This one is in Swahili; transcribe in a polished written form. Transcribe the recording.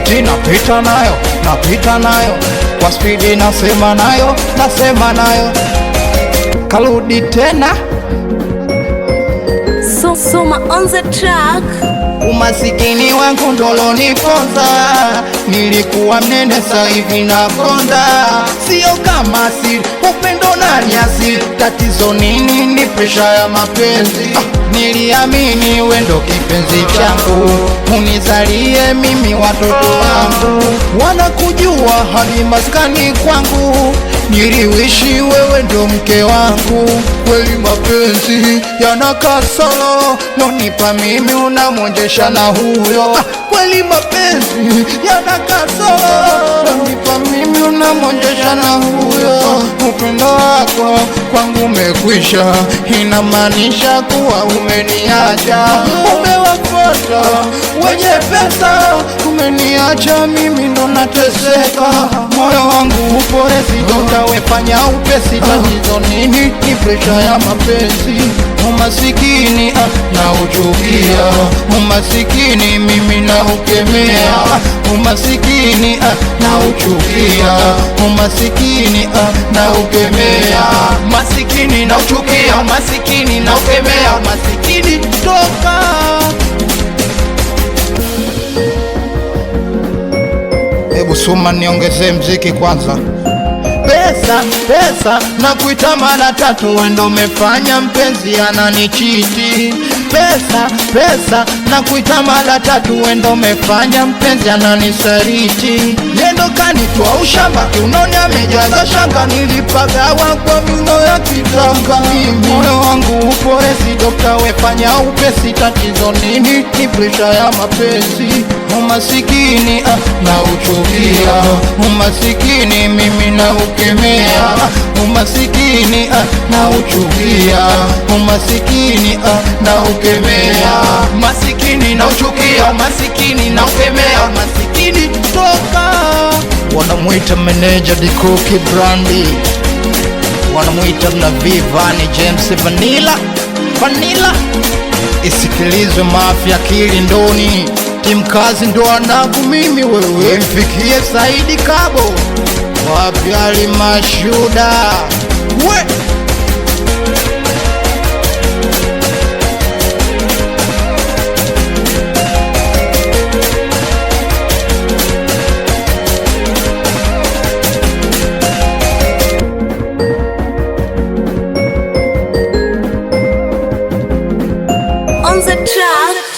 eti napita nayo kwa spidi, nasema nayo karudi tena. Soma on the track. Umasikini wangu ndolo niponza, nilikuwa mnene sasa hivi nakonda. Sio kama siri, upendo na nyasi, tatizo nini? Ni presha ya mapenzi. Niliamini we ndo kipenzi changu, unizalie mimi watoto wangu, wanakujua hadi maskani kwangu, niliwishi wewe ndo mke wangu. Kweli mapenzi yana kasoro, nonipa mimi unamwonjesha na huyo. Kweli mapenzi yana kasoro, nonipa mimi unamwonjesha na huyo. Upendo wako kwangu umekwisha, inamaanisha kuwa umeniacha. Umewafuata wenye pesa, umeniacha mimi ndo nateseka. Moyo wangu upore, sitawefanya upesi. Tatizo nini? Ni presha ya mapenzi. Umasikini na uchukia, umasikini mimi na ukemea. Umasikini na uchukia, umasikini na ukemea. Masikini na uchukia, umasikini na ukemea. Umasikini toka. Hebu soma niongezee mziki kwanza. Pesa na kuita mara tatu, wendo umefanya mpenzi ananichiti. Pesa na kuita mara tatu, wendo umefanya mpenzi ananisaliti. Yendo kanitwa ushamba, kiunoni amejaza shanga, nilipagawa kwa mino ya kitanga. Moyo wangu upore, sidokta wefanya upesi. Tatizo nini? Ni presha ya mapenzi. Umasikini na uchukia, umasikini mimi na ukemea. Umasikini na uchukia, umasikini na ukemea. Masikini na uchukia, umasikini na ukemea. Umasikini toka. Wanamuita meneja Dikuki Brandi, wanamuita na Vivani James Vanilla. Isikilizwe Mafia Akili Ndoni, Timkazi ndo anaku mimi wewe. Mfikie Saidi Kabo, wapi Ali Mashuda we. On the track.